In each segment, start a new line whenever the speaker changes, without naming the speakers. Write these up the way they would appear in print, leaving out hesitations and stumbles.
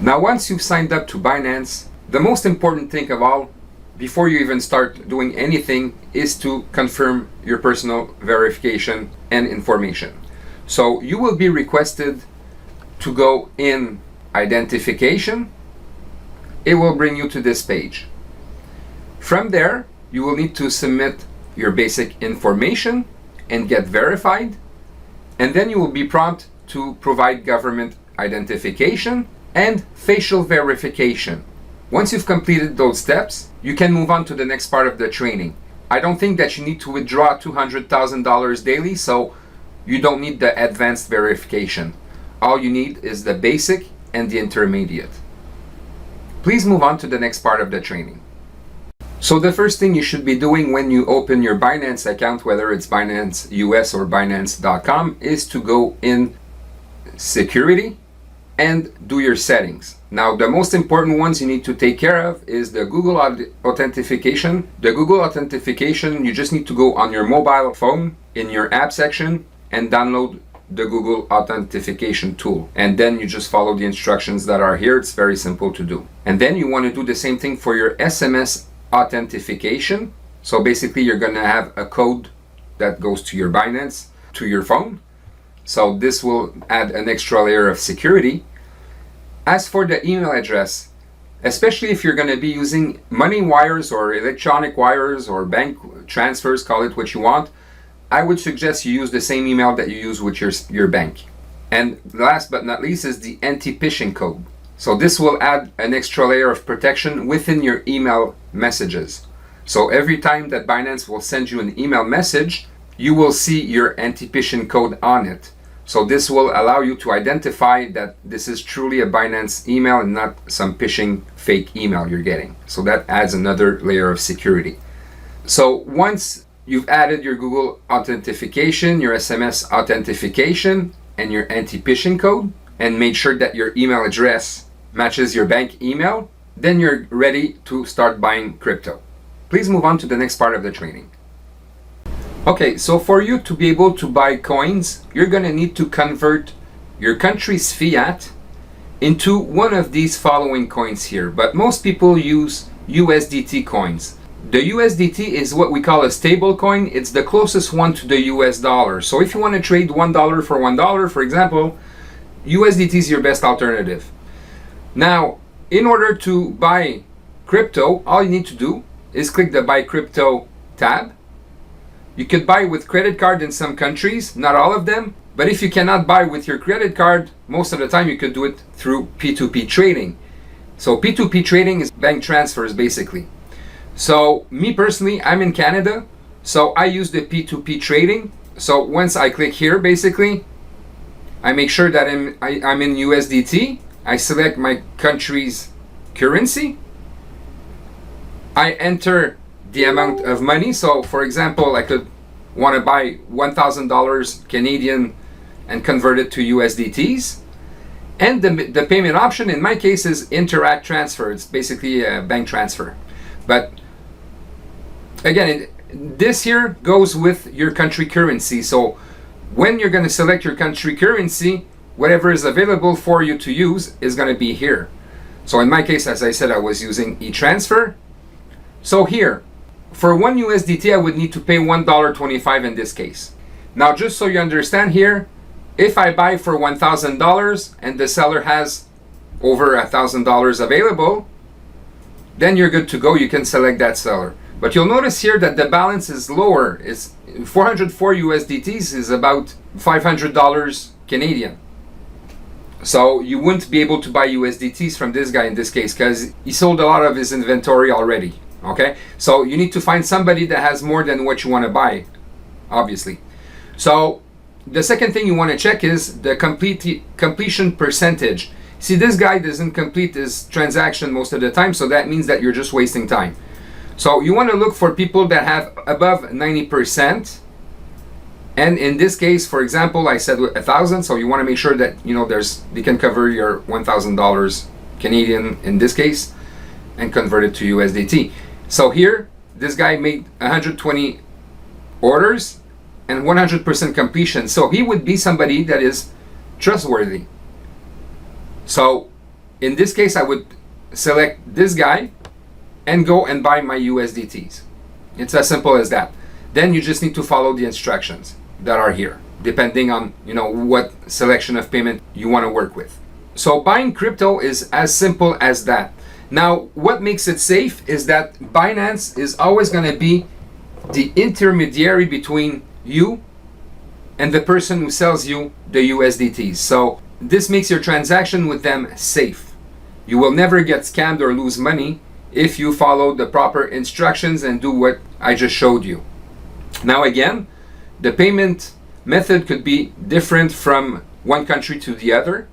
Now, once you've signed up to Binance, the most important thing of all, before you even start doing anything, is to confirm your personal verification and information. So you will be requested to go in identification. It will bring you to this page. From there, you will need to submit your basic information and get verified. And then you will be prompted to provide government identification and facial verification. Once you've completed those steps, you can move on to the next part of the training. I don't think that you need to withdraw $200,000 daily, so you don't need the advanced verification. All you need is the basic and the intermediate. Please move on to the next part of the training. So the first thing you should be doing when you open your Binance account, whether it's Binance US or Binance.com, is to go in security and do your settings. Now, the most important ones you need to take care of is the Google authentication. The Google authentication, you just need to go on your mobile phone in your app section and download the Google authentication tool. And then you just follow the instructions that are here. It's very simple to do. And then you want to do the same thing for your SMS authentication. So basically, you're going to have a code that goes to your Binance, to your phone. So this will add an extra layer of security. As for the email address, especially if you're going to be using money wires or electronic wires or bank transfers, call it what you want, I would suggest you use the same email that you use with your bank. And last but not least is the anti-phishing code. So this will add an extra layer of protection within your email messages. So every time that Binance will send you an email message, you will see your anti-phishing code on it. So this will allow you to identify that this is truly a Binance email and not some phishing fake email you're getting. So that adds another layer of security. So once you've added your Google authentication, your SMS authentication, and your anti-phishing code, and made sure that your email address matches your bank email, then you're ready to start buying crypto. Please move on to the next part of the training. Okay, so for you to be able to buy coins, you're going to need to convert your country's fiat into one of these following coins here. But most people use USDT coins. The USDT is what we call a stable coin. It's the closest one to the US dollar. So if you want to trade $1 for $1, for example, USDT is your best alternative. Now, in order to buy crypto, all you need to do is click the Buy Crypto tab. You could buy with credit card in some countries, not all of them. But if you cannot buy with your credit card, most of the time you could do it through P2P trading. So P2P trading is bank transfers basically. So me personally, I'm in Canada, so I use the P2P trading. So once I click here, basically, I make sure that I'm in USDT. I select my country's currency. I enter the amount of money. So for example, I could want to buy $1,000 Canadian and convert it to USDTs. And the payment option in my case is Interact Transfer. It's basically a bank transfer. But again, this here goes with your country currency. So when you're going to select your country currency, whatever is available for you to use is going to be here. So in my case, as I said, I was using e-transfer. So here, for one USDT, I would need to pay $1.25 in this case. Now, just so you understand here, if I buy for $1,000 and the seller has over $1,000 available, then you're good to go. You can select that seller. But you'll notice here that the balance is lower. It's 404 USDTs is about $500 Canadian. So you wouldn't be able to buy USDTs from this guy in this case because he sold a lot of his inventory already. Okay, so you need to find somebody that has more than what you want to buy, obviously. So the second thing you want to check is the completion percentage. See, this guy doesn't complete his transaction most of the time, so that means that you're just wasting time. So you want to look for people that have above 90%. And in this case, for example, I said 1,000, so you want to make sure that they can cover your $1,000 Canadian in this case and convert it to USDT. So here, this guy made 120 orders and 100% completion. So he would be somebody that is trustworthy. So in this case, I would select this guy and go and buy my USDTs. It's as simple as that. Then you just need to follow the instructions that are here, depending on what selection of payment you want to work with. So buying crypto is as simple as that. Now, what makes it safe is that Binance is always going to be the intermediary between you and the person who sells you the USDTs. So this makes your transaction with them safe. You will never get scammed or lose money if you follow the proper instructions and do what I just showed you. Now again, the payment method could be different from one country to the other.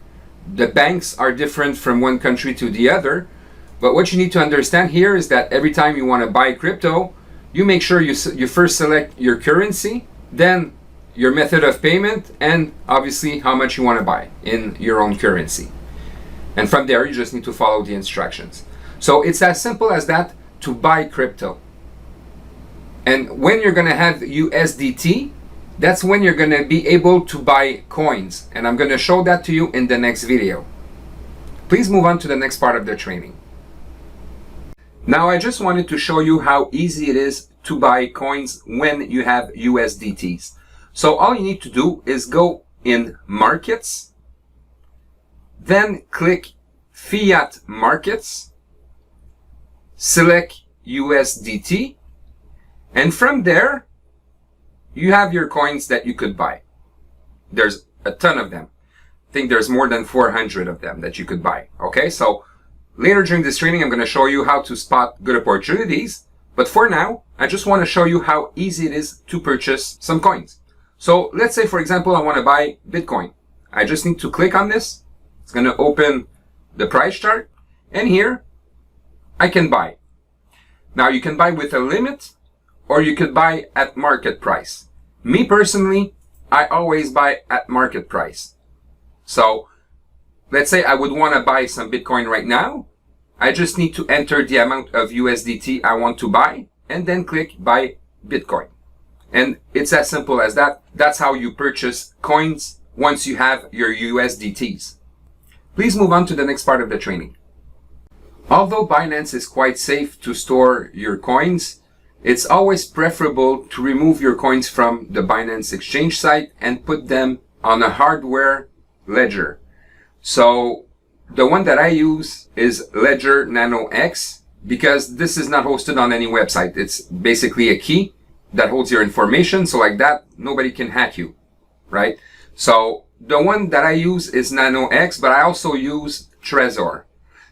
The banks are different from one country to the other. But what you need to understand here is that every time you want to buy crypto, you make sure you first select your currency, then your method of payment, and obviously how much you want to buy in your own currency. And from there, you just need to follow the instructions. So it's as simple as that to buy crypto. And when you're going to have USDT, that's when you're going to be able to buy coins. And I'm going to show that to you in the next video. Please move on to the next part of the training. Now, I just wanted to show you how easy it is to buy coins when you have USDTs. So all you need to do is go in Markets, then click Fiat Markets, select USDT, and from there, you have your coins that you could buy. There's a ton of them. I think there's more than 400 of them that you could buy. Okay, so later during this training, I'm going to show you how to spot good opportunities. But for now, I just want to show you how easy it is to purchase some coins. So let's say, for example, I want to buy Bitcoin. I just need to click on this. It's going to open the price chart. And here, I can buy. Now, you can buy with a limit, or you could buy at market price. Me personally, I always buy at market price. So let's say I would want to buy some Bitcoin right now. I just need to enter the amount of USDT I want to buy and then click buy Bitcoin. And it's as simple as that. That's how you purchase coins once you have your USDTs. Please move on to the next part of the training. Although Binance is quite safe to store your coins, it's always preferable to remove your coins from the Binance exchange site and put them on a hardware ledger. So the one that I use is Ledger Nano X because this is not hosted on any website. It's basically a key that holds your information. So like that, nobody can hack you, right? So the one that I use is Nano X, but I also use Trezor.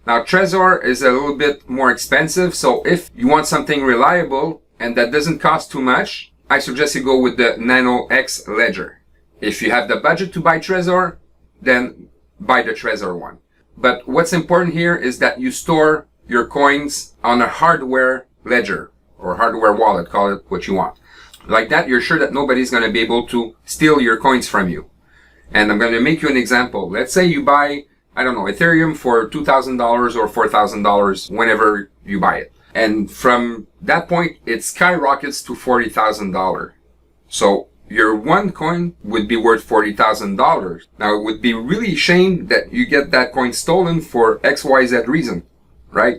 Now Trezor is a little bit more expensive. So if you want something reliable and that doesn't cost too much, I suggest you go with the Nano X Ledger. If you have the budget to buy Trezor, then buy the Trezor one. But what's important here is that you store your coins on a hardware ledger or hardware wallet, call it what you want. Like that, you're sure that nobody's going to be able to steal your coins from you. And I'm going to make you an example. Let's say you buy, I don't know, Ethereum for $2,000 or $4,000 whenever you buy it. And from that point, it skyrockets to $40,000. So your one coin would be worth $40,000. Now, it would be really a shame that you get that coin stolen for XYZ reason, right?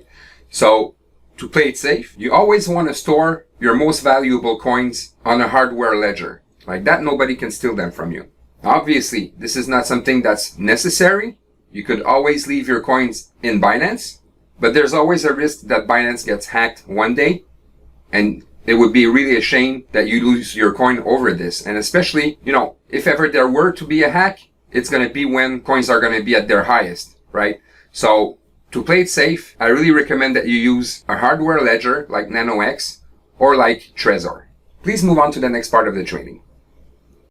So to play it safe, you always want to store your most valuable coins on a hardware ledger. Like that, nobody can steal them from you. Obviously, this is not something that's necessary. You could always leave your coins in Binance, but there's always a risk that Binance gets hacked one day, and it would be really a shame that you lose your coin over this. And especially, if ever there were to be a hack, it's going to be when coins are going to be at their highest, right? So to play it safe, I really recommend that you use a hardware ledger like Nano X or like Trezor. Please move on to the next part of the training.